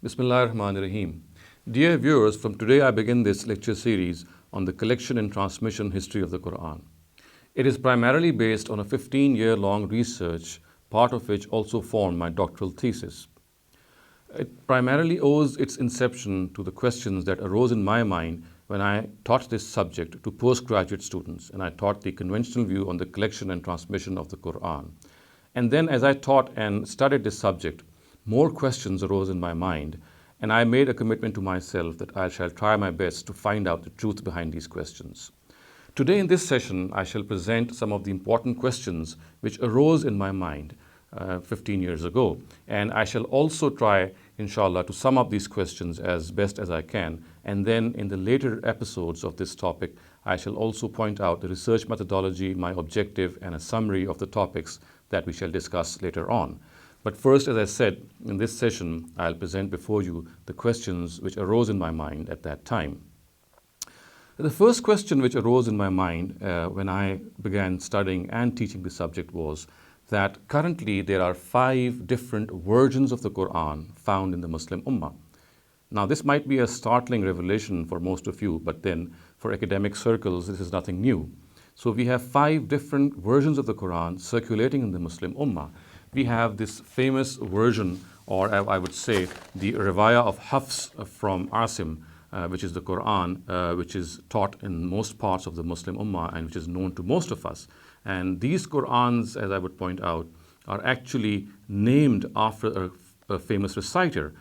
Bismillahirrahmanirrahim. Dear viewers, from today I begin this lecture series on the collection and transmission history of the Qur'an. It is primarily based on a 15-year-long research, part of which also formed my doctoral thesis. It primarily owes its inception to the questions that arose in my mind when I taught this subject to postgraduate students, and I taught the conventional view on the collection and transmission of the Qur'an. And then as I taught and studied this subject, more questions arose in my mind, and I made a commitment to myself that I shall try my best to find out the truth behind these questions. Today in this session, I shall present some of the important questions which arose in my mind 15 years ago, and I shall also try, inshallah, to sum up these questions as best as I can, and then in the later episodes of this topic, I shall also point out the research methodology, my objective, and a summary of the topics that we shall discuss later on. But first, as I said, in this session, I'll present before you the questions which arose in my mind at that time. The first question which arose in my mind when I began studying and teaching the subject was that currently there are 5 different versions of the Qur'an found in the Muslim Ummah. Now, this might be a startling revelation for most of you, but then for academic circles, this is nothing new. So we have 5 different versions of the Qur'an circulating in the Muslim Ummah. We have this famous version, or I would say the Riwayah of Hafs from Asim, which is the Qur'an, which is taught in most parts of the Muslim Ummah and which is known to most of us. And these Qur'ans, as I would point out, are actually named after a famous reciter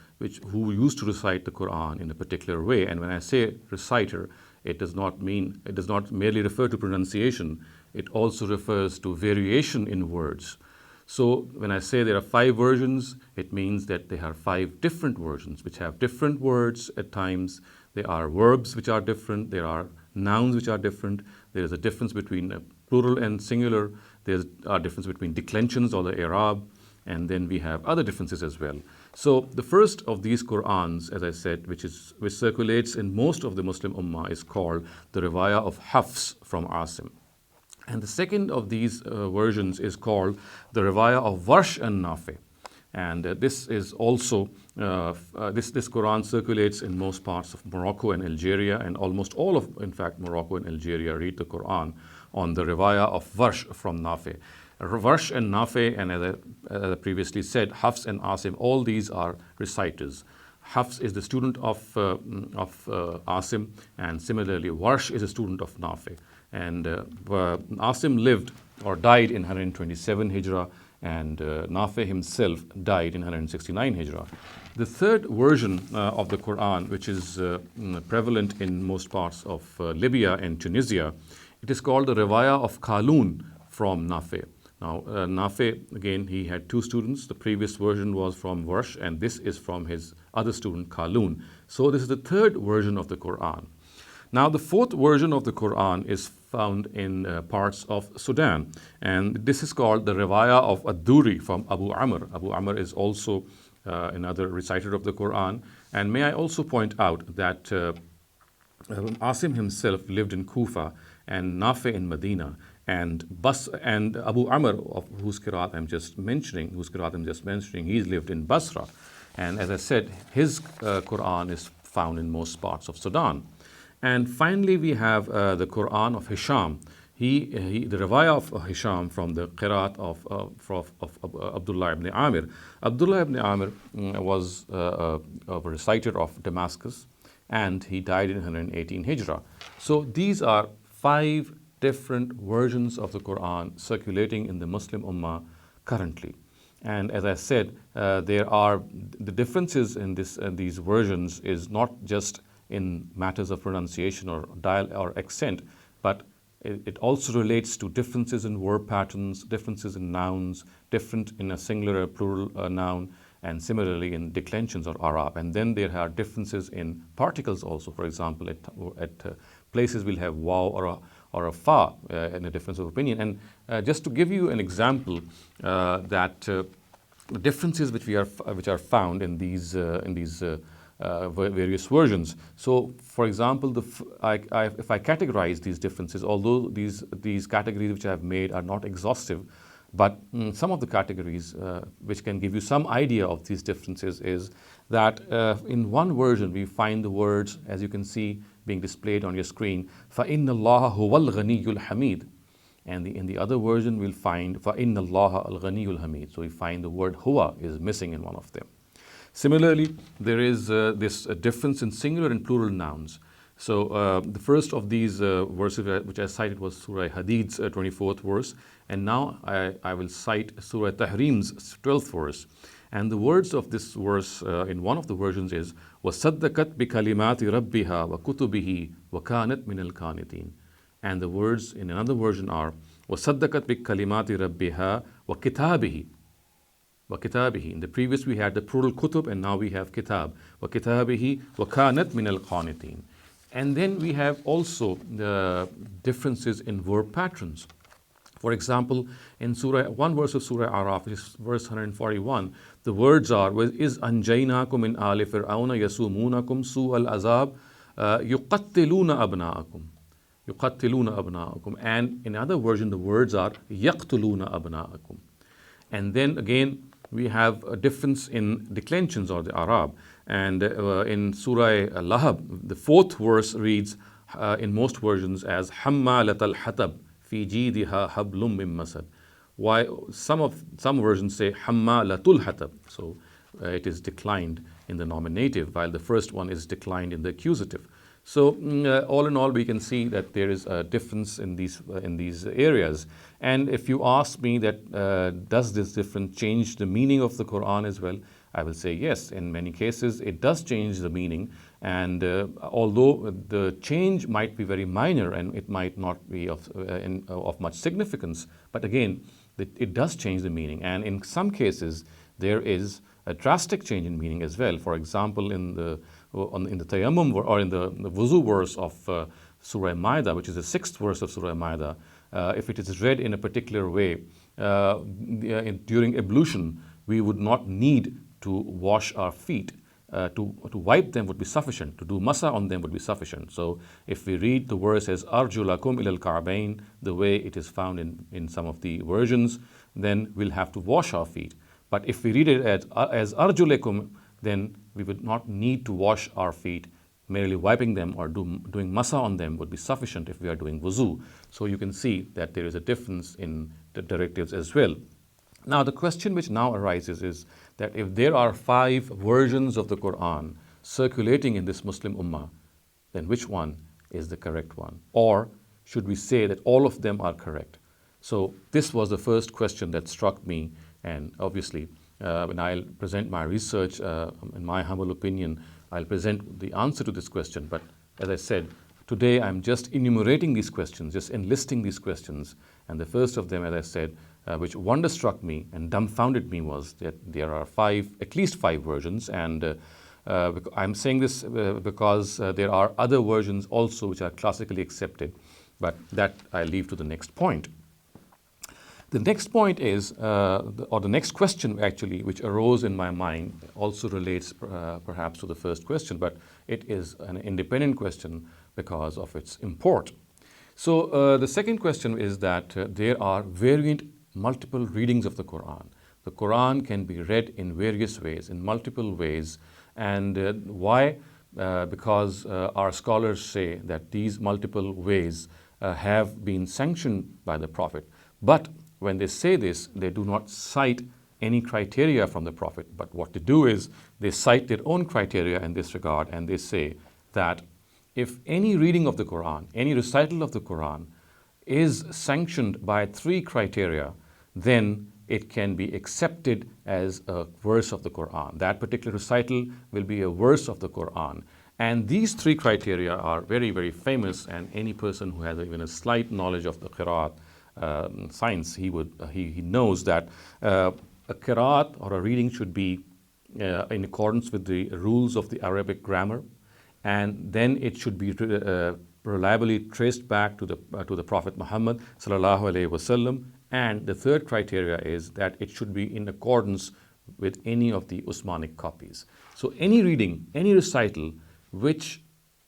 who used to recite the Qur'an in a particular way. And when I say reciter, it does not merely refer to pronunciation, it also refers to variation in words. So when I say there are 5 versions, it means that there are 5 different versions which have different words at times. There are verbs which are different. There are nouns which are different. There is a difference between plural and singular. There's a difference between declensions or the i'rab. And then we have other differences as well. So the first of these Qur'ans, as I said, which circulates in most of the Muslim Ummah, is called the Riwayah of Hafs from Asim. And the second of these versions is called the Riwayah of Warsh and Nafi. And this is also, this Quran circulates in most parts of Morocco and Algeria, and almost all of, in fact, Morocco and Algeria read the Quran on the Riwayah of Warsh from Nafi. Warsh and Nafi, and as I previously said, Hafs and Asim, all these are reciters. Hafs is the student of Asim, and similarly Warsh is a student of Nafi. And Asim lived or died in 127 Hijrah, and Nafi himself died in 169 Hijrah. The third version of the Quran, which is prevalent in most parts of Libya and Tunisia, it is called the Riwayah of Qalun from Nafi. Now, Nafi, again, he had 2 students. The previous version was from Warsh, and this is from his other student, Qalun. So this is the third version of the Quran. Now, the fourth version of the Quran is found in parts of Sudan, and this is called the Riwayah of Ad-Duri from Abu Amr. Abu Amr is also another reciter of the Quran. And may I also point out that Asim himself lived in Kufa and Nafi in Medina, and Abu Amr, of whose qiraat I'm just mentioning, he's lived in Basra. And as I said, his Quran is found in most parts of Sudan. And finally, we have the Quran of Hisham. The Riwayah of Hisham from the qiraat of Abdullah ibn Amir. Abdullah ibn Amir was a reciter of Damascus, and he died in 118 Hijrah. So these are 5 different versions of the Quran circulating in the Muslim Ummah currently. And as I said, there are the differences in these versions is not just in matters of pronunciation or dial or accent, but it also relates to differences in verb patterns, differences in nouns, different in a singular or plural noun, and similarly in declensions or i'rab. And then there are differences in particles also. For example, at places we'll have waw or a fa in a difference of opinion. And just to give you an example, that the differences which are found in these various versions. So, for example, if I categorize these differences, although these categories which I have made are not exhaustive, But some of the categories which can give you some idea of these differences is that in one version we find the words, as you can see being displayed on your screen, فَإِنَّ اللَّهَ هُوَ الْغَنِيُّ الْحَمِيدُ. And in the other version we'll find فَإِنَّ اللَّهَ الْغَنِيُّ الْحَمِيدُ. So we find the word huwa is missing in one of them. Similarly, there is this difference in singular and plural nouns. So the first of these verses which I cited was Surah Hadid's 24th verse, and now I will cite Surah Tahrim's 12th verse. And the words of this verse in one of the versions is وَصَدَّقَتْ بِكَلِمَاتِ رَبِّهَا وَكُتُبِهِ وَكَانَتْ مِنَ الْقَانِتِينَ. And the words in another version are وَصَدَّقَتْ بِكَلِمَاتِ رَبِّهَا وَكِتَابِهِ. وَكِتَابِهِ. In the previous we had the plural kutub, and now we have kitab. وَكِتَابِهِ وَكَانَتْ مِنَ الْقَانِتِينَ. And then we have also the differences in verb patterns. For example, in one verse of Surah Araf, which is verse 141, the words are is anjaynakum min ali fir'auna yasumunakum su'al azab yuqattiluna abna'akum. Yuqattiluna abna'akum. And in another version the words are yaqtuluna abna'akum. And then again we have a difference in declensions or the Arab. And in Surah Lahab, the fourth verse reads in most versions as hammalat al-hatab fi jidiha hablum min masad. Why some versions say hammalatul hatab. So it is declined in the nominative, while the first one is declined in the accusative. So all in all, we can see that there is a difference in these areas. And if you ask me that does this difference change the meaning of the Quran as well, I will say yes. In many cases, it does change the meaning. And although the change might be very minor and it might not be of much significance, but again, it does change the meaning. And in some cases, there is a drastic change in meaning as well. For example, in the tayammum or in the wuzu verse of Surah Maida, which is the 6th verse of Surah Maida, if it is read in a particular way during ablution, we would not need to wash our feet. To wipe them would be sufficient. To do masa on them would be sufficient. So if we read the verse as arjulakum ilal ka'bayn, the way it is found in some of the versions, then we'll have to wash our feet. But if we read it as arjulekum, then we would not need to wash our feet. Merely wiping them or doing masa on them would be sufficient if we are doing wuzu. So you can see that there is a difference in the directives as well. Now the question which now arises is that if there are 5 versions of the Quran circulating in this Muslim Ummah, then which one is the correct one? Or should we say that all of them are correct? So this was the first question that struck me, and obviously when I'll present my research, in my humble opinion, I'll present the answer to this question. But as I said, today I'm just enumerating these questions, just enlisting these questions. And the first of them, as I said, which wonderstruck me and dumbfounded me was that there are at least five versions. And I'm saying this because there are other versions also which are classically accepted. But that I leave to the next point. The next point is, or the next question actually, which arose in my mind, also relates perhaps to the first question, but it is an independent question because of its import. So the second question is that there are variant multiple readings of the Quran. The Quran can be read in various ways, in multiple ways. And why? Because our scholars say that these multiple ways have been sanctioned by the Prophet. But when they say this, they do not cite any criteria from the Prophet. But what they do is they cite their own criteria in this regard, and they say that if any reading of the Quran, any recital of the Quran is sanctioned by 3 criteria, then it can be accepted as a verse of the Quran. That particular recital will be a verse of the Quran. And these 3 criteria are very, very famous, and any person who has even a slight knowledge of the Qur'an science, he knows that a Qur'an or a reading should be in accordance with the rules of the Arabic grammar, and then it should be reliably traced back to the Prophet Muhammad sallallahu alaihi wasallam. And the third criteria is that it should be in accordance with any of the Usmanic copies. So any reading, any recital which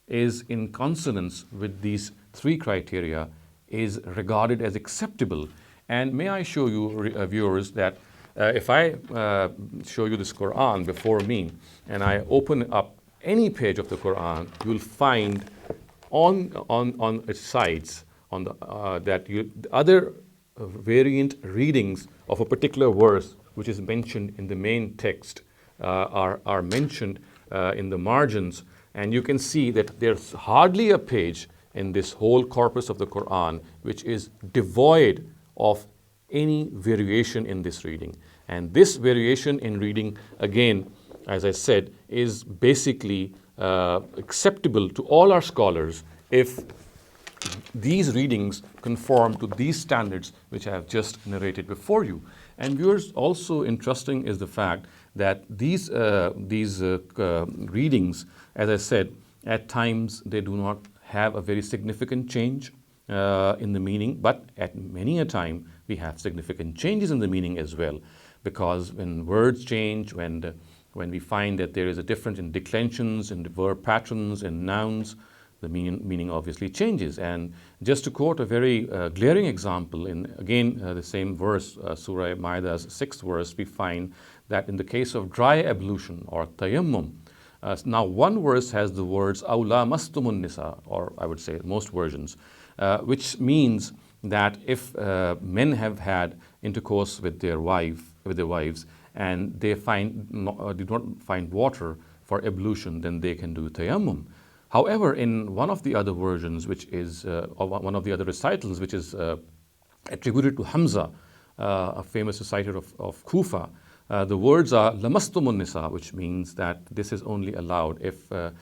is in consonance with these 3 criteria is regarded as acceptable. And may I show you, viewers, that if I show you this Qur'an before me and I open up any page of the Qur'an, you will find on its sides on the the other variant readings of a particular verse which is mentioned in the main text are mentioned in the margins, and you can see that there's hardly a page in this whole corpus of the Qur'an which is devoid of any variation in this reading. And this variation in reading, again, as I said, is basically acceptable to all our scholars if these readings conform to these standards which I have just narrated before you. And viewers, also interesting is the fact that these readings, as I said, at times they do not have a very significant change in the meaning, but at many a time we have significant changes in the meaning as well, because when words change, when we find that there is a difference in declensions, in verb patterns, in nouns, the meaning obviously changes. And just to quote a very glaring example, in again the same verse, Surah Maida's 6th verse, we find that in the case of dry ablution or tayammum, now one verse has the words aw lamastumun nisa, or I would say most versions, which means that if men have had intercourse with their wives and they do not find water for ablution, then they can do tayammum. However, in one of the other versions, which is or one of the other recitals, which is attributed to Hamza, a famous reciter of Kufa, the words are lamastumun nisa, which means that this is only allowed if a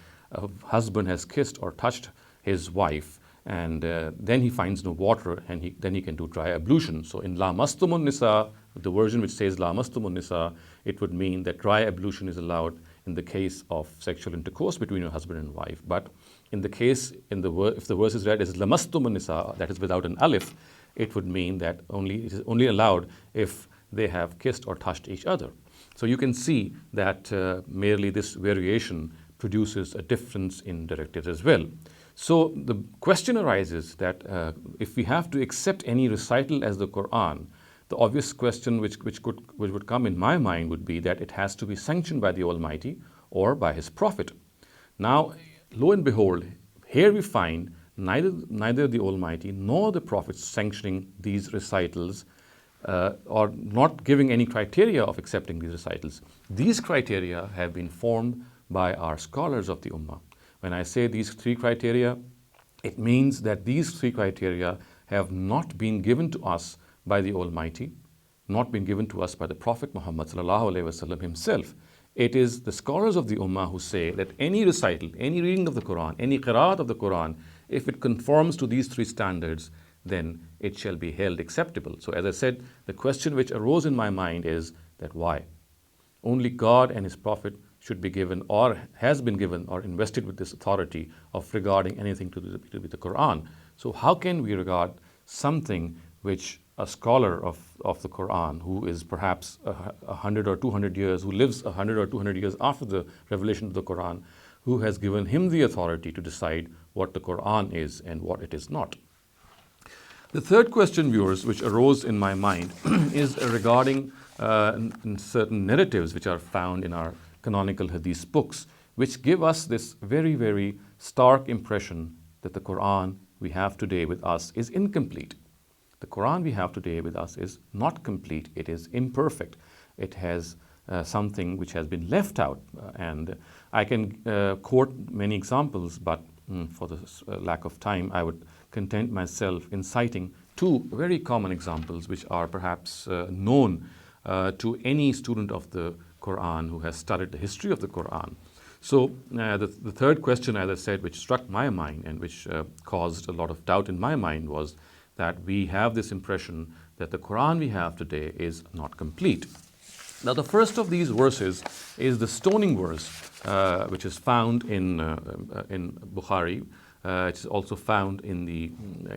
husband has kissed or touched his wife, and then he finds no water, and then he can do dry ablution. So in lamastumun nisa, the version which says lamastumun nisa, it would mean that dry ablution is allowed in the case of sexual intercourse between a husband and wife. But in the case, if the verse is read as lamastumun nisa, that is without an alif, it would mean that it is only allowed if they have kissed or touched each other. So you can see that merely this variation produces a difference in directives as well. So the question arises that if we have to accept any recital as the Qur'an, the obvious question which would come in my mind would be that it has to be sanctioned by the Almighty or by His Prophet. Now, lo and behold, here we find neither the Almighty nor the Prophet sanctioning these recitals or not giving any criteria of accepting these recitals. These criteria have been formed by our scholars of the Ummah. When I say these 3 criteria, it means that these 3 criteria have not been given to us by the Almighty, not been given to us by the Prophet Muhammad ﷺ himself. It is the scholars of the Ummah who say that any recital, any reading of the Qur'an, any qiraat of the Qur'an, if it conforms to these 3 standards, then it shall be held acceptable. So as I said, the question which arose in my mind is that why? Only God and His Prophet should be given or has been given or invested with this authority of regarding anything to do with the Qur'an. So how can we regard something which a scholar of the Qur'an, who is perhaps 100 or 200 years, who lives 100 or 200 years after the revelation of the Qur'an, who has given him the authority to decide what the Qur'an is and what it is not? The third question, viewers, which arose in my mind is regarding certain narratives which are found in our canonical hadith books, which give us this very, very stark impression that the Qur'an we have today with us is incomplete. The Qur'an we have today with us is not complete, it is imperfect. It has something which has been left out. And I can quote many examples, but for the lack of time, I would content myself in citing 2 very common examples which are perhaps known to any student of the Qur'an who has studied the history of the Qur'an. So the third question, as I said, which struck my mind and which caused a lot of doubt in my mind was that we have this impression that the Qur'an we have today is not complete. Now, the first of these verses is the stoning verse, which is found in Bukhari. It is also found in the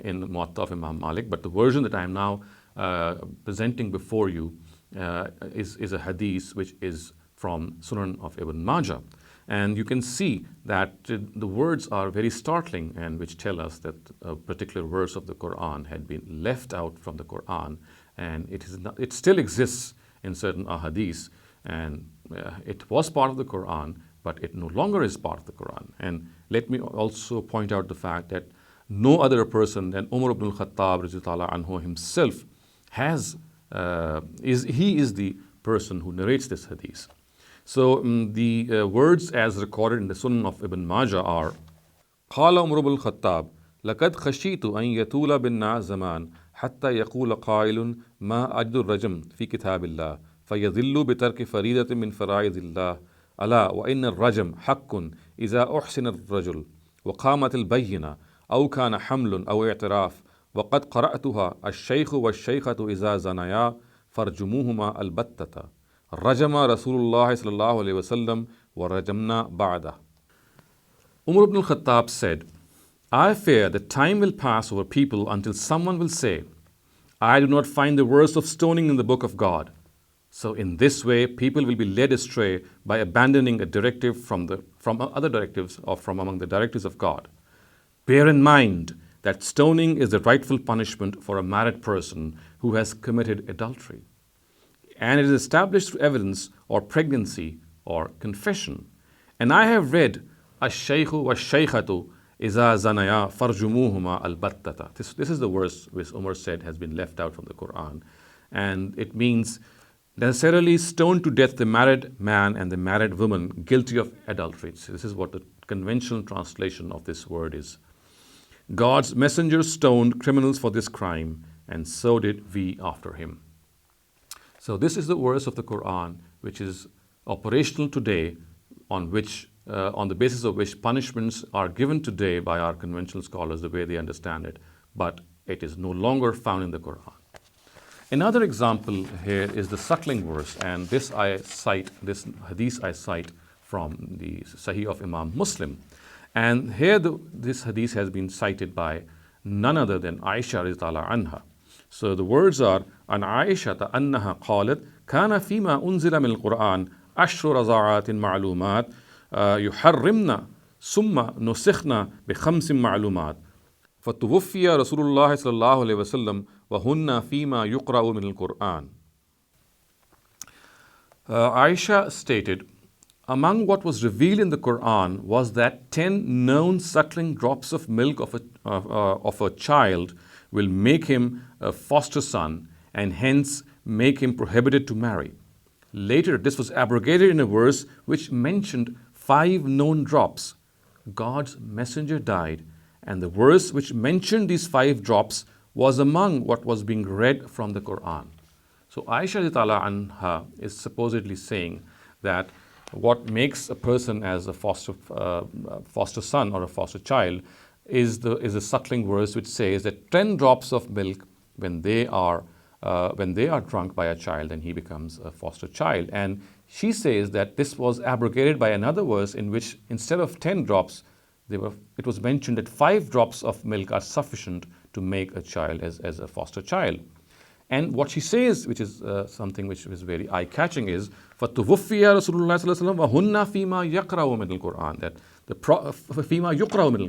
Muwatta of Imam Malik. But the version that I am now presenting before you is a hadith which is from Sunan of Ibn Majah. And you can see that the words are very startling and which tell us that a particular verse of the Qur'an had been left out from the Qur'an and it still exists in certain ahadith, and it was part of the Quran, but it no longer is part of the Quran. And let me also point out the fact that no other person than Umar ibn al-Khattab radhiyallahu anhu himself is the person who narrates this hadith. So the words as recorded in the Sunan of Ibn Majah are قال عمر بن الخطاب لقد خشيت أن يطول بنا زمان حتى يقول قائل ما أجد الرجم في كتاب الله فيضل بترك فريدة من فرائض الله ألا وإن الرجم حق إذا أحسن الرجل وقامت البينة أو كان حمل أو اعتراف وقد قرأتها الشيخ والشيخة إذا زنيا فرجموهما البتة رجم رسول الله صلى الله عليه وسلم ورجمنا بعده. Umar ibn al-Khattab said, I fear that time will pass over people until someone will say, I do not find the verse of stoning in the book of God. So in this way, people will be led astray by abandoning a directive from other directives or from among the directives of God. Bear in mind that stoning is the rightful punishment for a married person who has committed adultery. And it is established through evidence or pregnancy or confession. And I have read Ash-Shaykhu wa-Shaykhatu Iza Zanaya Farjumuhuma al-Battata. This is the verse which Umar said has been left out from the Quran. And it means necessarily stone to death the married man and the married woman guilty of adultery. So this is what the conventional translation of this word is. God's messenger stoned criminals for this crime, and so did we after him. So this is the verse of the Quran which is operational today, on the basis of which punishments are given today by our conventional scholars the way they understand it, but it is no longer found in the Quran. Another example here is the suckling verse, and this hadith I cite from the Sahih of Imam Muslim. And here this hadith has been cited by none other than Aisha radhiyallahu anha. So the words are, An Aisha annaha qalat kana fima unzila min al-Quran ashru raza'atin ma'lumat yuharrimna summa nusikhna bi khamsin ma'lumat فتوفي رسول الله صلى الله عليه وسلم وهن فيما يقرأ من القرآن. Aisha stated, among what was revealed in the Quran was that 10 known suckling drops of milk of a child will make him a foster son and hence make him prohibited to marry. Later, this was abrogated in a verse which mentioned 5 known drops. God's messenger died, and the verse which mentioned these 5 drops was among what was being read from the Quran. So Aisha radhiyallahu anha is supposedly saying that what makes a person as a foster son or a foster child is a suckling verse which says that 10 drops of milk, when they are drunk by a child, then he becomes a foster child. And she says that this was abrogated by another verse in which instead of 10 drops, it was mentioned that 5 drops of milk are sufficient to make a child as a foster child. And what she says, which is something which is very eye-catching, is فَتُوفِّيَ رَسُولُ اللَّهِ صَلَّى اللَّهُ عَلَيْهِ وَسَلَّمَ وَهُنَّ فِيمَا يَقْرَأُ مِنَ الْقُرْآنِ, that فِيمَا يُقْرَأُ مِنَ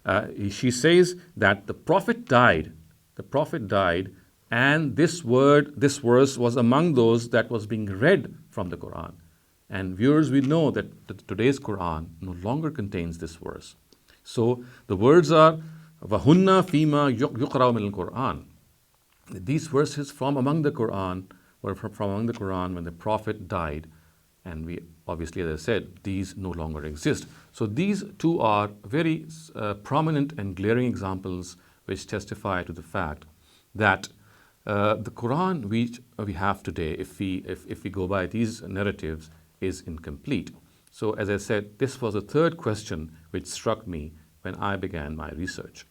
الْقُرْآنِ. She says that the Prophet died, and this verse was among those that was being read from the Quran. And viewers, we know that today's Quran no longer contains this verse. So the words are وَهُنَّ فِيمَا يُقْرَأُ مِنَ الْقُرْآنِ. These verses from among the Quran were from among the Quran when the Prophet died, and we obviously, as I said, these no longer exist. So these two are very prominent and glaring examples which testify to the fact that the Quran which we have today, if we go by these narratives, is incomplete. So as I said, this was the third question which struck me when I began my research.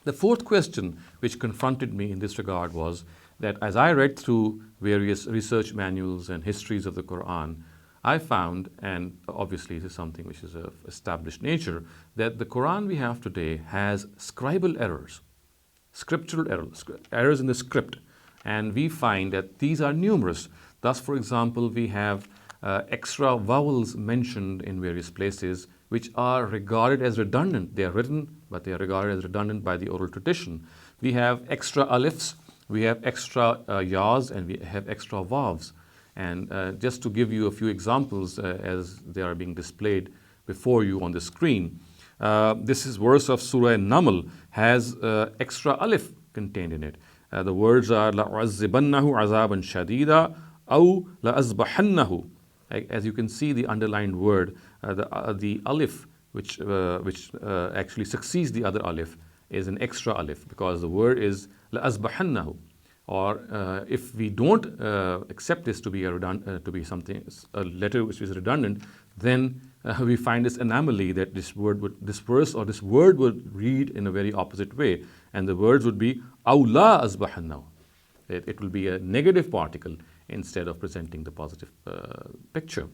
The fourth question which confronted me in this regard was that as I read through various research manuals and histories of the Quran, I found, and obviously this is something which is of established nature, that the Quran we have today has scribal errors, scriptural errors, errors in the script, and we find that these are numerous. Thus, for example, we have extra vowels mentioned in various places which are regarded as redundant. They are written, but they are regarded as redundant by the oral tradition. We have extra alifs we have extra yas and we have extra vavs. And just to give you a few examples as they are being displayed before you on the screen, this is verse of Surah Naml has extra alif contained in it. The words are لَأُعَذِّبَنَّهُ عَذَابًا شَدِيدًا أَوْ لَأَذْبَحَنَّهُ. As you can see, the underlined word, the alif which actually succeeds the other alif is an extra alif, because the word is لَأَذْبَحَنَّهُ. Or if we don't accept this to be a letter which is redundant, then we find this anomaly that this verse or this word would read in a very opposite way, and the words would be أَوْ لَا أَذْبَحَنَّهُ. It will be a negative particle instead of presenting the positive picture.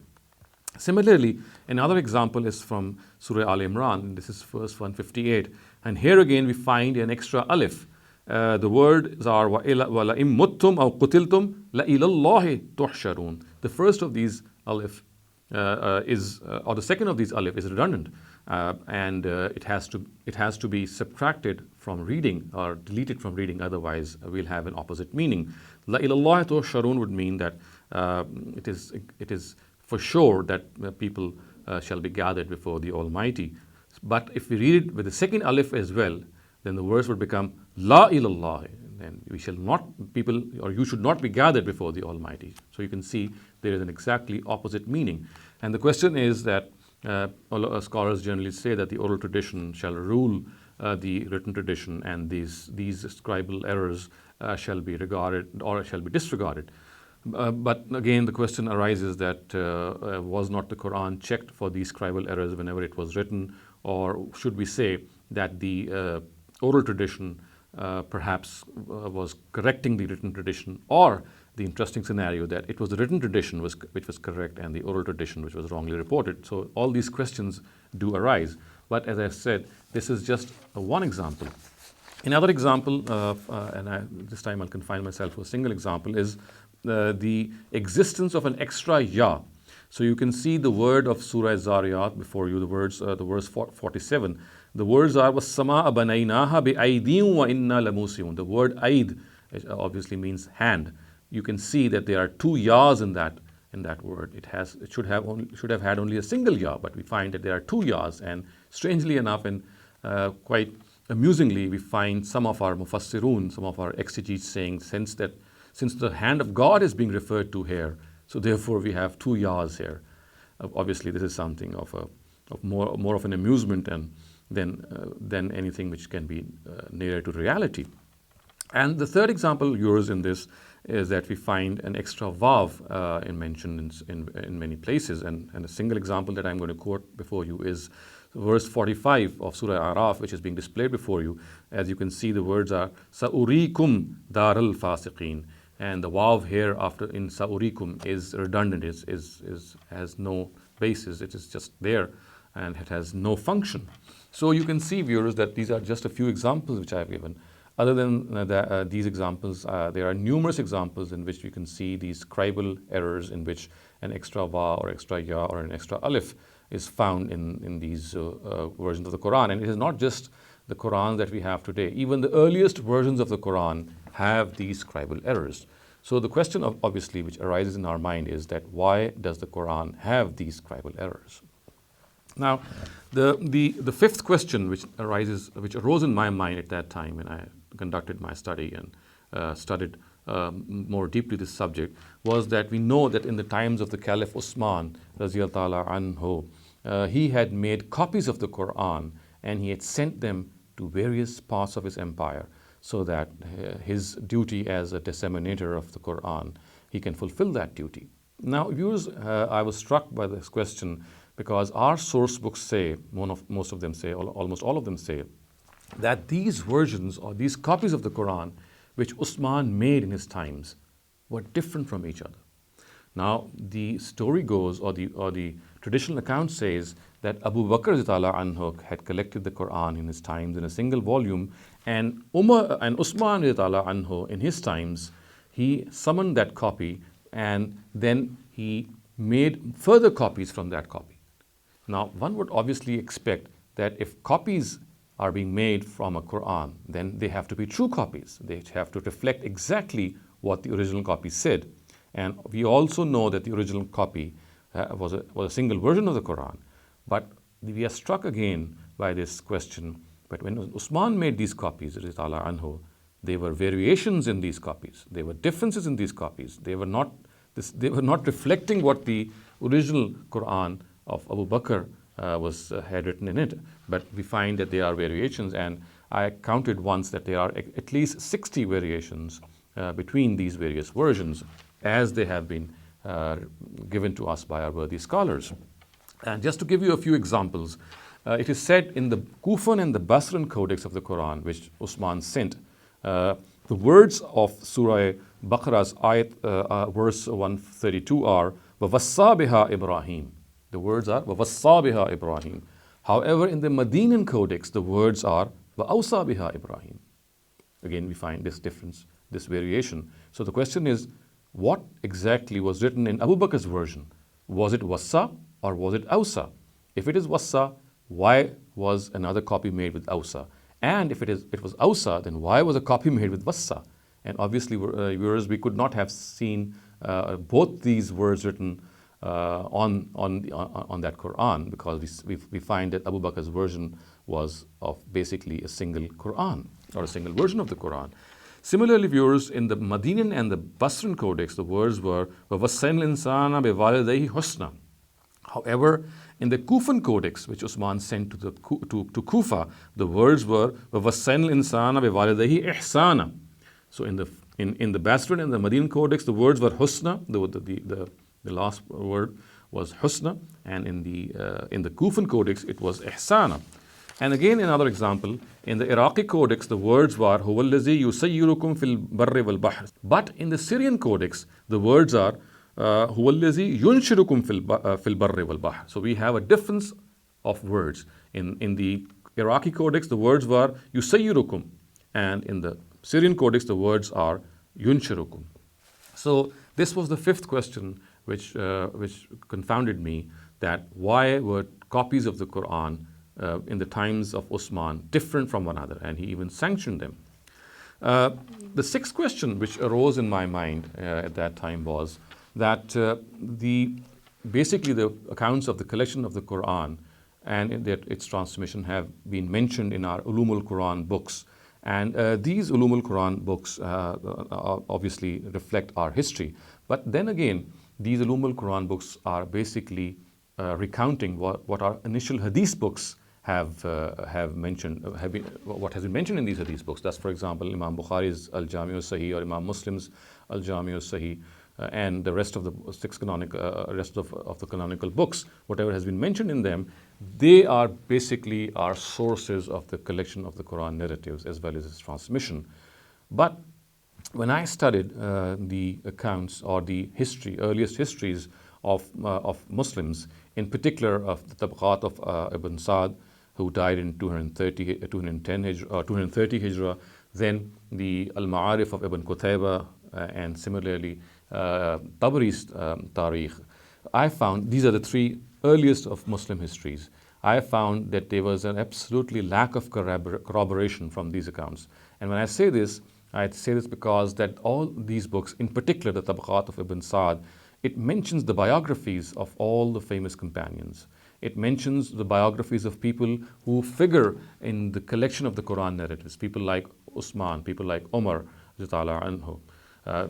Similarly, another example is from Surah Al-Imran, and this is verse 158, and here again we find an extra alif. The words are وَلَئِن مُتُّمْ أَوْ قُتِلْتُمْ لَإِلَى اللَّهِ تُحْشَرُونَ. The first of these alif or the second of these alif is redundant, and it has to be subtracted from reading or deleted from reading, otherwise we'll have an opposite meaning. لَإِلَى اللَّهِ تُحْشَرُونَ would mean that it is for sure that people shall be gathered before the Almighty. But if we read it with the second alif as well, then the verse would become La ilallah, and we shall not, people, or you should not be gathered before the Almighty. So you can see there is an exactly opposite meaning. And the question is that scholars generally say that the oral tradition shall rule the written tradition, and these scribal errors shall be regarded or shall be disregarded. But again, the question arises that was not the Quran checked for these scribal errors whenever it was written, or should we say that the oral tradition perhaps was correcting the written tradition, or the interesting scenario that it was the written tradition which was correct and the oral tradition which was wrongly reported. So all these questions do arise. But as I said, this is just one example. Another example, this time I'll confine myself to a single example, is the existence of an extra ya. So you can see the word of Surah Zariyat before you, the verse 47. The words are وَالسَّمَاءَ بَنَيْنَاهَا بِأَيْدِيٍ وَإِنَّا لَمُوسِعُونَ. The word aid obviously means hand. You can see that there are two yas in that word. It should have had only a single ya, but we find that there are two yas. And strangely enough, and quite amusingly, we find some of our mufassirun, some of our exegetes saying, since the hand of God is being referred to here, so therefore we have two yas here. Obviously, this is something of more of an amusement than anything which can be nearer to reality. And the third example yours in this is that we find an extra vav mentioned in many places. And a single example that I'm going to quote before you is verse 45 of Surah Araf, which is being displayed before you. As you can see, the words are Sa'urikum daral fasiqeen. And the vav here after in Sa'urikum is redundant, has no basis, it is just there and it has no function. So you can see, viewers, that these are just a few examples which I have given. Other than these examples, there are numerous examples in which we can see these scribal errors in which an extra va or extra ya or an extra alif is found in these versions of the Quran. And it is not just the Quran that we have today. Even the earliest versions of the Quran have these scribal errors. So the question obviously which arises in our mind is that why does the Quran have these scribal errors? Now, the fifth question which arose in my mind at that time when I conducted my study and studied more deeply this subject was that we know that in the times of the Caliph Usman Raziyallahu Ta'ala anhu, he had made copies of the Quran and he had sent them to various parts of his empire so that his duty as a disseminator of the Quran, he can fulfill that duty. Now, viewers, I was struck by this question because our source books say, most of them say, almost all of them say, that these versions or these copies of the Quran which Usman made in his times were different from each other. Now, the story goes, or the traditional account says that Abu Bakr anhu had collected the Quran in his times in a single volume, and Usman anhu in his times, he summoned that copy and then he made further copies from that copy. Now, one would obviously expect that if copies are being made from a Qur'an, then they have to be true copies. They have to reflect exactly what the original copy said. And we also know that the original copy was a single version of the Qur'an. But we are struck again by this question. But when Usman made these copies, radiyallahu anhu, there were variations in these copies. There were differences in these copies. They were not reflecting what the original Qur'an of Abu Bakr had written in it. But we find that there are variations, and I counted once that there are at least 60 variations between these various versions as they have been given to us by our worthy scholars. And just to give you a few examples, it is said in the Kufan and the Basran codex of the Quran, which Usman sent, the words of Surah Baqarah's ayat, verse 132 are وَوَصَّى بِهَا Ibrahim. The words are وَوَصَّى بِهَا Ibrahim. However, in the Medinan codex, the words are وَأَوْصَى بِهَا Ibrahim. Again, we find this difference, this variation. So the question is, what exactly was written in Abu Bakr's version? Was it Wassa or was it Awsa? If it is Wassa, why was another copy made with Awsa? And if it was Awsa, then why was a copy made with Wassa? And obviously, viewers, we could not have seen both these words written on that Quran, because we find that Abu Bakr's version was of basically a single Quran or a single version of the Quran. Similarly, viewers, in the Medinan and the Basran codex, the words were وَوَصَّيْنَا الْإِنسَانَ بِوَالِدَيْهِ حُسْنًا. However, in the Kufan codex, which Usman sent to Kufa, the words were وَوَصَّيْنَا الْإِنسَانَ بِوَالِدَيْهِ إِحْسَانًا. So in the Basran and the Medinan codex, the words were husna. The last word was husna, and in the Kufan codex, it was ihsana. And again, another example, in the Iraqi codex, the words were هُوَ الَّذِي يُسَيِّرُكُمْ فِي الْبَرِّ وَالْبَحْرِ. But in the Syrian codex, the words are هُوَ الَّذِي يُنْشِرُكُمْ فِي الْبَرِّ وَالْبَحْرِ. So we have a difference of words. In the Iraqi codex, the words were يُسَيِّرُكُمْ, and in the Syrian codex, the words are يُنْشِرُكُمْ. So this was the fifth question which confounded me, that why were copies of the Quran in the times of Usman different from one another, and he even sanctioned them. The sixth question which arose in my mind at that time was that basically the accounts of the collection of the Quran and its transmission have been mentioned in our Ulumul Quran books. And these Ulumul Quran books obviously reflect our history. But then again, these Ulumul Quran books are basically recounting what our initial Hadith books have mentioned, what has been mentioned in these Hadith books. That's, for example, Imam Bukhari's Al-Jami' al-Sahih or Imam Muslim's Al-Jami' al-Sahih, and the rest of the the canonical books. Whatever has been mentioned in them, they are basically our sources of the collection of the Quran narratives as well as its transmission. But when I studied the accounts or the earliest histories of Muslims, in particular of the Tabaqat of Ibn Sa'd, who died in 230 Hijrah, then the Al-Ma'arif of Ibn Qutayba, and similarly Tabari's Tarikh, I found these are the three earliest of Muslim histories. I found that there was an absolutely lack of corroboration from these accounts. And when I say this because that all these books, in particular the Tabaqat of Ibn Sa'd, it mentions the biographies of all the famous companions. It mentions the biographies of people who figure in the collection of the Quran narratives, people like Usman, people like Umar, anhu.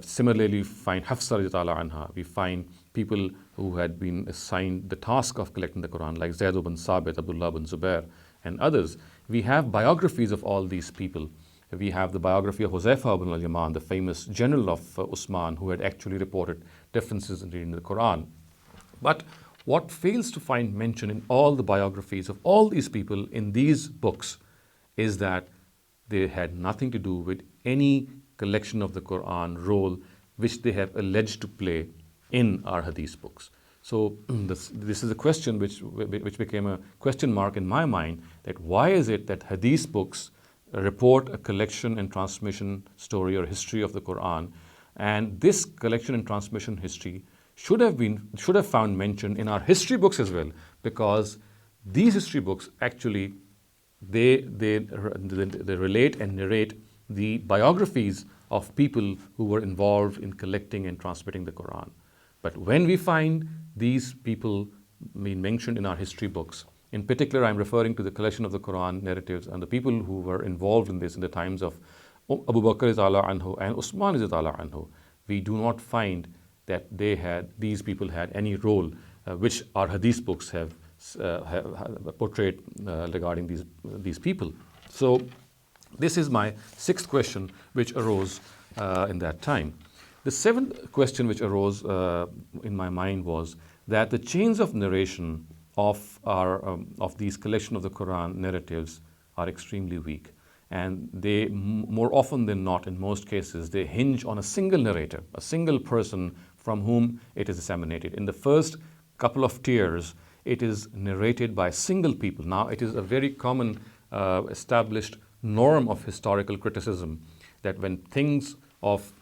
Similarly, we find Hafsa, anha. We find people who had been assigned the task of collecting the Quran, like Zayd ibn Sabit, Abdullah ibn Zubair, and others. We have biographies of all these people. We have the biography of Huzaifa ibn al-Yaman, the famous general of Usman, who had actually reported differences in reading the Quran. But what fails to find mention in all the biographies of all these people in these books is that they had nothing to do with any collection of the Quran role which they have alleged to play in our Hadith books. So this is a question which became a question mark in my mind, that why is it that Hadith books report a collection and transmission story or history of the Quran, and this collection and transmission history should have found mention in our history books as well, because these history books actually they relate and narrate the biographies of people who were involved in collecting and transmitting the Quran. But when we find these people being mentioned in our history books, in particular, I'm referring to the collection of the Quran narratives and the people who were involved in this in the times of Abu Bakr anhu and Usman anhu, we do not find that these people had any role which our hadith books have portrayed regarding these people. So this is my sixth question which arose in that time. The seventh question which arose in my mind was that the chains of narration of these collection of the Quran narratives are extremely weak, and they more often than not, in most cases, they hinge on a single narrator, a single person from whom it is disseminated. In the first couple of tiers, it is narrated by single people. Now, it is a very common established norm of historical criticism that when things of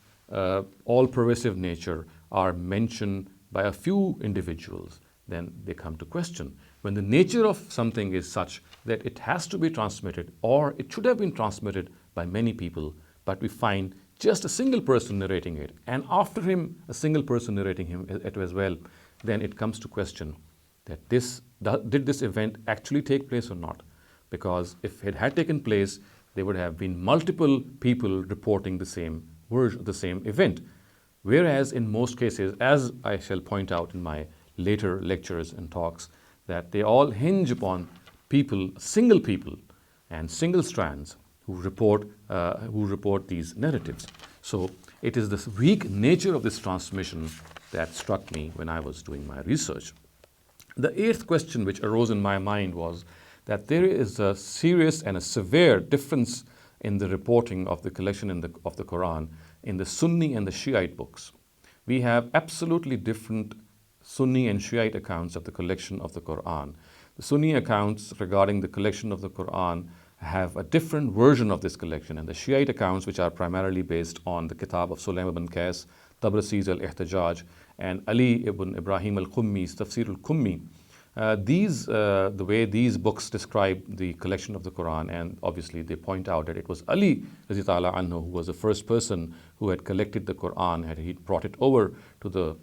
all-pervasive nature are mentioned by a few individuals, then they come to question. When the nature of something is such that it has to be transmitted, or it should have been transmitted by many people, but we find just a single person narrating it, and after him, a single person narrating it as well, then it comes to question that did this event actually take place or not? Because if it had taken place, there would have been multiple people reporting the same event. Whereas in most cases, as I shall point out in my later lectures and talks, that they all hinge upon single people and single strands who report these narratives. So it is this weak nature of this transmission that struck me when I was doing my research. The eighth question which arose in my mind was that there is a serious and a severe difference in the reporting of the collection of the Quran in the Sunni and the Shiite books. We have absolutely different Sunni and Shiite accounts of the collection of the Quran. The Sunni accounts regarding the collection of the Quran have a different version of this collection, and the Shiite accounts, which are primarily based on the Kitab of Sulaym ibn Qais, Tabrasi's Al-Ihtijaj, and Ali ibn Ibrahim al-Qummi's Tafsir al-Qummi, the way these books describe the collection of the Quran, and obviously they point out that it was Ali radhiyallahu anhu who was the first person who had collected the Quran, he brought it over to the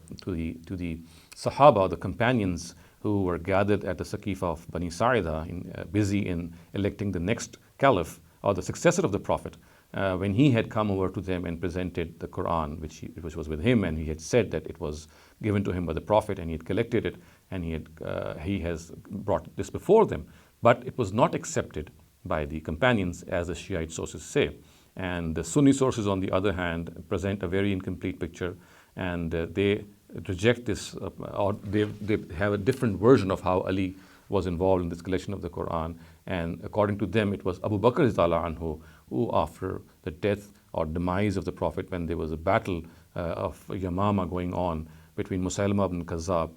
Sahaba, the companions who were gathered at the Saqifa of Bani Sa'ida, busy in electing the next caliph or the successor of the Prophet. When he had come over to them and presented the Quran, which was with him, and he had said that it was given to him by the Prophet, and he had collected it, and he has brought this before them. But it was not accepted by the companions, as the Shiite sources say. And the Sunni sources, on the other hand, present a very incomplete picture, and they reject this, or they have a different version of how Ali was involved in this collection of the Quran. And according to them, it was Abu Bakr anhu who, after the death or demise of the Prophet, when there was a battle of Yamama going on between Musaylama ibn Kazzab,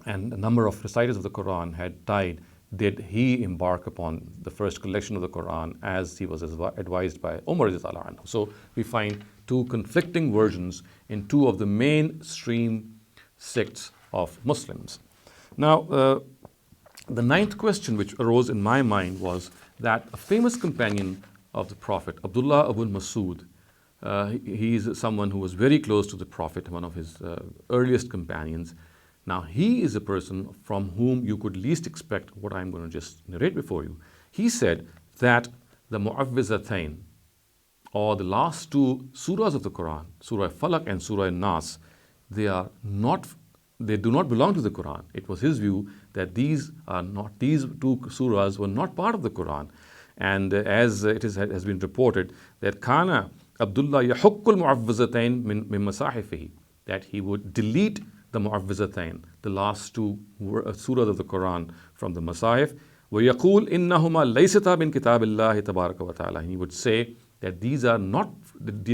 and a number of reciters of the Quran had died, did he embark upon the first collection of the Quran as he was advised by Umar radhiyallahu anhu. So we find two conflicting versions in two of the mainstream sects of Muslims. Now, the ninth question which arose in my mind was that a famous companion of the Prophet, Abdullah ibn Masud, he is someone who was very close to the Prophet, one of his earliest companions. Now, he is a person from whom you could least expect what I'm going to just narrate before you. He said that the Mu'awwizatayn, or the last two surahs of the Quran, Surah Falaq and Surah Nas, they do not belong to the Quran. It was his view that these two surahs were not part of the Quran. And as it has been reported, that Kana Abdullah yahukkul mu'awwizatayn min masahifihi, that he would delete the mu'awwizatayn, the last two surahs of the Quran from the Masahif. وَيَقُولْ إِنَّهُمَا لَيْسَتَا مِنْ كِتَابِ اللَّهِ تَبَارَكَ وَتَعَالَى. And he would say that they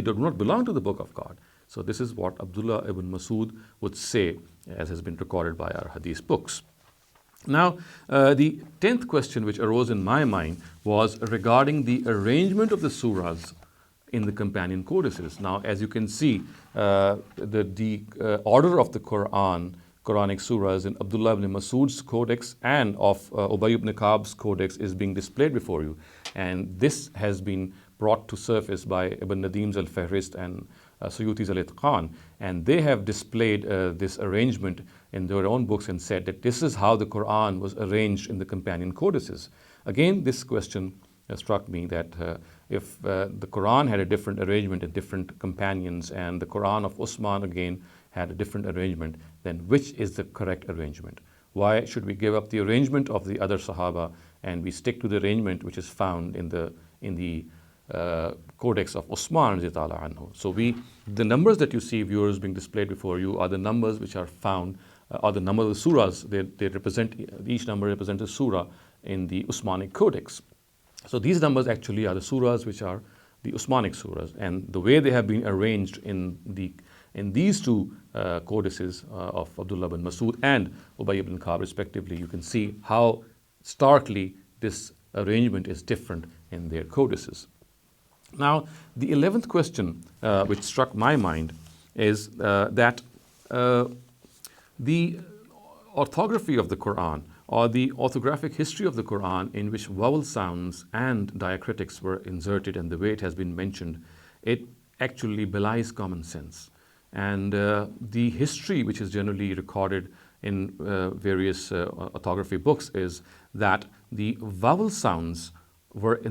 do not belong to the book of God. So this is what Abdullah ibn Masud would say, as has been recorded by our hadith books. Now, the 10th question which arose in my mind was regarding the arrangement of the surahs in the companion codices. Now, as you can see, the order of the Quran Quranic surahs in Abdullah ibn Masud's codex and of Ubay ibn Ka'b's codex is being displayed before you. And this has been brought to surface by Ibn Nadim's Al-Fahrist and Suyuti's Al-Itqan. And they have displayed this arrangement in their own books and said that this is how the Quran was arranged in the companion codices. Again, this question struck me that if the Quran had a different arrangement in different companions and the Quran of Usman again had a different arrangement, then which is the correct arrangement? Why should we give up the arrangement of the other Sahaba and we stick to the arrangement which is found in the codex of Usman anhu? So the numbers that you see, viewers, being displayed before you are the numbers which are found, are the number of the surahs. They represent, each number represents a surah in the Usmanic codex. So these numbers actually are the surahs which are the Usmanic surahs, and the way they have been arranged in these two codices of Abdullah bin Masud and Ubay ibn Ka'b respectively, you can see how starkly this arrangement is different in their codices. Now, the 11th question which struck my mind is that the orthography of the Quran, or the orthographic history of the Quran, in which vowel sounds and diacritics were inserted and the way it has been mentioned, it actually belies common sense. And the history which is generally recorded in various orthography books is that the vowel sounds were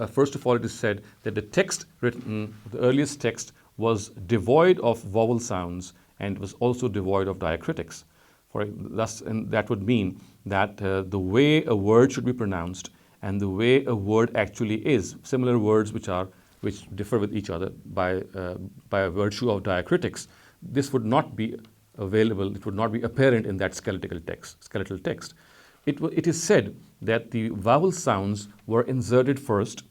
first of all, it is said that the text written, the earliest text, was devoid of vowel sounds and was also devoid of diacritics. And that would mean that the way a word should be pronounced and the way a word actually is, similar words which differ with each other by virtue of diacritics, this would not be available, it would not be apparent in that skeletal text. It is said that the vowel sounds were inserted first,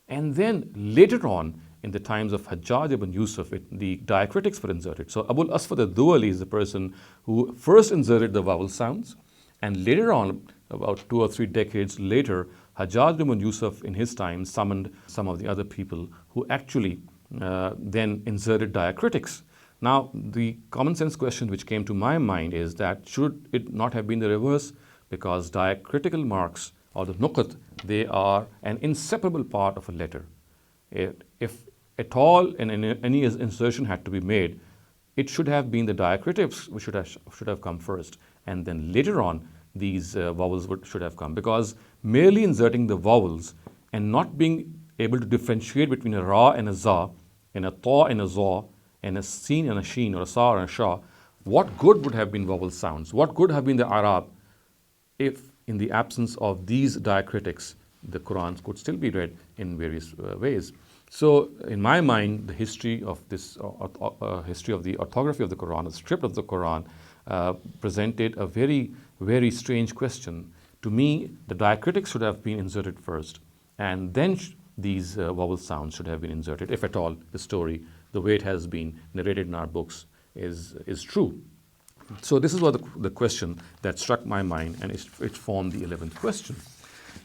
and then later on, in the times of Hajjaj ibn Yusuf, the diacritics were inserted. So Abul Aswad al-Duwali is the person who first inserted the vowel sounds, and later on, about 2 or 3 decades later, Hajjaj ibn Yusuf in his time summoned some of the other people who actually then inserted diacritics. Now, the common sense question which came to my mind is that should it not have been the reverse? Because diacritical marks, or the nuqat, they are an inseparable part of a letter. If at all any insertion had to be made, it should have been the diacritics which should have come first, and then later on these vowels should have come. Because merely inserting the vowels and not being able to differentiate between a ra and a za, and a ta and a za, and a sin and a sheen, or a sa and a sha, what good would have been vowel sounds? What good have been the Arab if in the absence of these diacritics the Quran could still be read in various ways? So in my mind, the history of this history of the orthography of the Quran, the script of the Quran, presented a very, very strange question. To me, the diacritics should have been inserted first, and then these vowel sounds should have been inserted, if at all the story, the way it has been narrated in our books, is true. So this is what the question that struck my mind, and it formed the 11th question.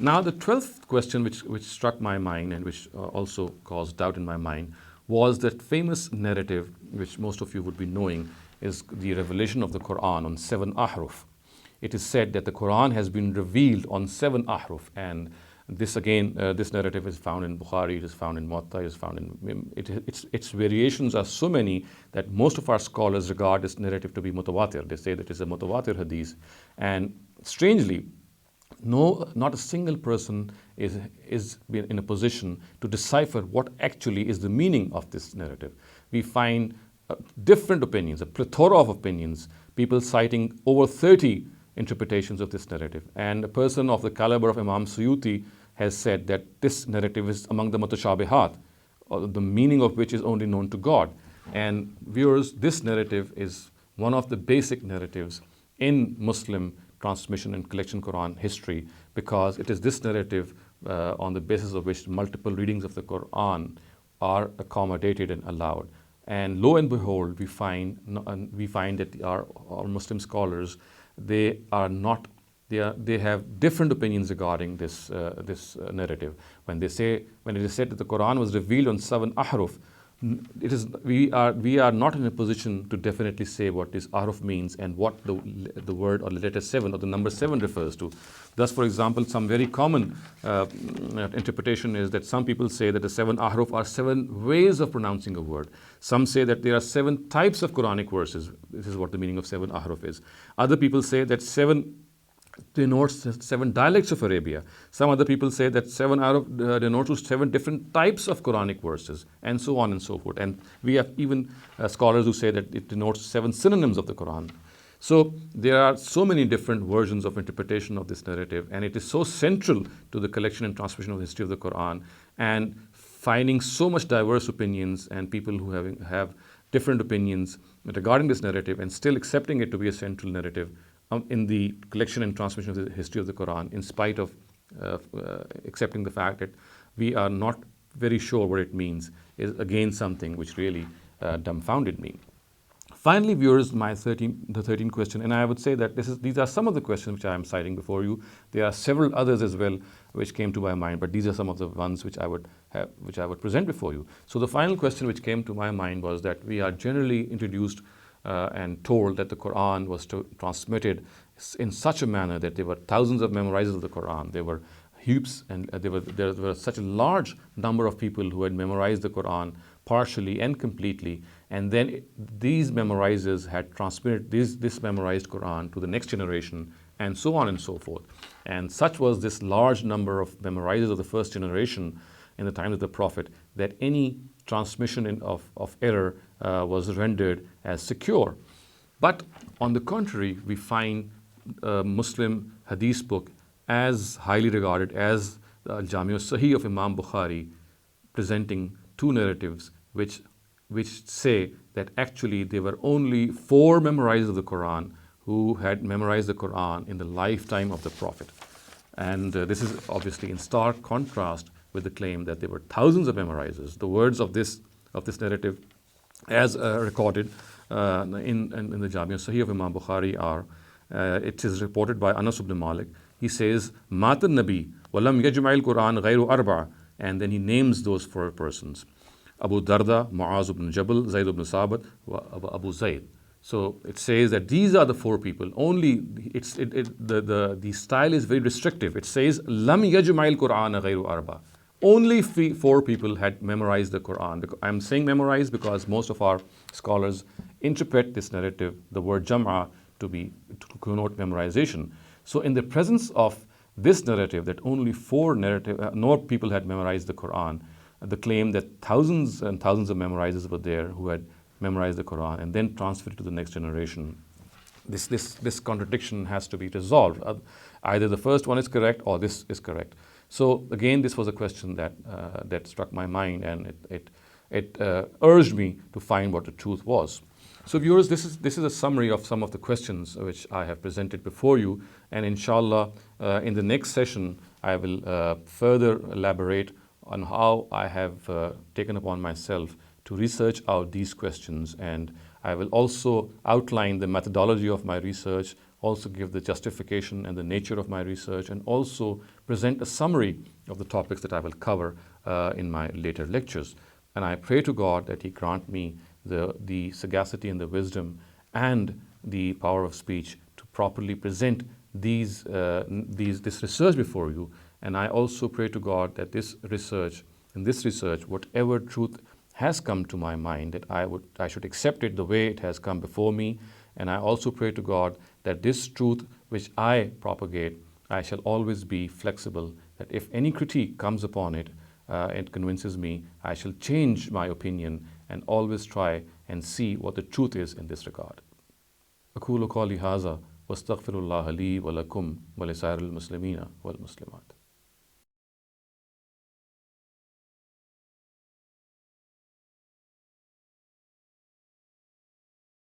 Now, the 12th question which struck my mind and which also caused doubt in my mind was that famous narrative which most of you would be knowing is the revelation of the Quran on 7 ahruf. It is said that the Quran has been revealed on 7 ahruf, and this again, this narrative is found in Bukhari, it is found in Muwatta, it is found in its variations are so many that most of our scholars regard this narrative to be mutawatir. They say that it is a mutawatir hadith, and strangely, not a single person is in a position to decipher what actually is the meaning of this narrative. We find different opinions, a plethora of opinions, people citing over 30 interpretations of this narrative. And a person of the caliber of Imam Suyuti has said that this narrative is among the mutashabihat, or the meaning of which is only known to God. And viewers, this narrative is one of the basic narratives in Muslim transmission and collection Quran history, because it is this narrative on the basis of which multiple readings of the Quran are accommodated and allowed. And lo and behold, we find that our Muslim scholars, they have different opinions regarding this narrative. When it is said that the Quran was revealed on 7 ahruf, we are not in a position to definitely say what this aruf means and what the word or the letter 7 or the number 7 refers to. Thus, for example, some very common interpretation is that some people say that the 7 ahruf are 7 ways of pronouncing a word. Some say that there are 7 types of Quranic verses. This is what the meaning of 7 ahruf is. Other people say that 7 denotes 7 dialects of Arabia. Some other people say that 7 denotes 7 different types of Quranic verses, and so on and so forth. And we have even scholars who say that it denotes 7 synonyms of the Quran. So there are so many different versions of interpretation of this narrative, and it is so central to the collection and transmission of the history of the Quran, and finding so much diverse opinions and people who have different opinions regarding this narrative and still accepting it to be a central narrative in the collection and transmission of the history of the Quran, in spite of accepting the fact that we are not very sure what it means, is again something which really dumbfounded me. Finally, viewers, the 13th question, and I would say that these are some of the questions which I am citing before you. There are several others as well which came to my mind, but these are some of the ones which I would present before you. So the final question which came to my mind was that we are generally introduced and told that the Quran was transmitted in such a manner that there were thousands of memorizers of the Quran. There were heaps, and there were such a large number of people who had memorized the Quran partially and completely, and then these memorizers had transmitted this memorized Quran to the next generation, and so on and so forth. And such was this large number of memorizers of the first generation in the time of the Prophet that any transmission of error was rendered as secure. But on the contrary, we find a Muslim hadith book as highly regarded as the Al-Jami' al-Sahih of Imam Bukhari, presenting 2 narratives which say that actually there were only 4 memorizers of the Quran who had memorized the Quran in the lifetime of the Prophet. And this is obviously in stark contrast with the claim that there were thousands of memorizers. The words of this narrative, as recorded in the Jami' al-Sahih of Imam Bukhari, are it is reported by Anas ibn Malik. He says, "Matan Nabi walam yajma'il Quran ghayru arba," and then he names those 4 persons: Abu Darda, Muaz ibn Jabal, Zayd ibn Sabat, Abu Zayd. So it says that these are the 4 people. Only the style is very restrictive. It says, "Lam yajma'il Quran ghayru arba." Only 4 people had memorized the Quran. I'm saying memorized because most of our scholars interpret this narrative, the word jam'a, to connote memorization. So in the presence of this narrative that only 4 people had memorized the Quran, the claim that thousands and thousands of memorizers were there who had memorized the Quran and then transferred it to the next generation, this contradiction has to be resolved. Either the first one is correct or this is correct. So again, this was a question that struck my mind, and it urged me to find what the truth was. So viewers, this is a summary of some of the questions which I have presented before you, and inshallah in the next session I will further elaborate on how I have taken upon myself to research out these questions, and I will also outline the methodology of my research, also give the justification and the nature of my research, and also present a summary of the topics that I will cover in my later lectures. And I pray to God that He grant me the sagacity and the wisdom and the power of speech to properly present this research before you. And I also pray to God that in this research, whatever truth has come to my mind, that I should accept it the way it has come before me. And I also pray to God that this truth which I propagate, I shall always be flexible, that if any critique comes upon it, it convinces me, I shall change my opinion and always try and see what the truth is in this regard. أقول قولي هذا واستغفر الله لي ولكم ولسائر المسلمين والمسلمات.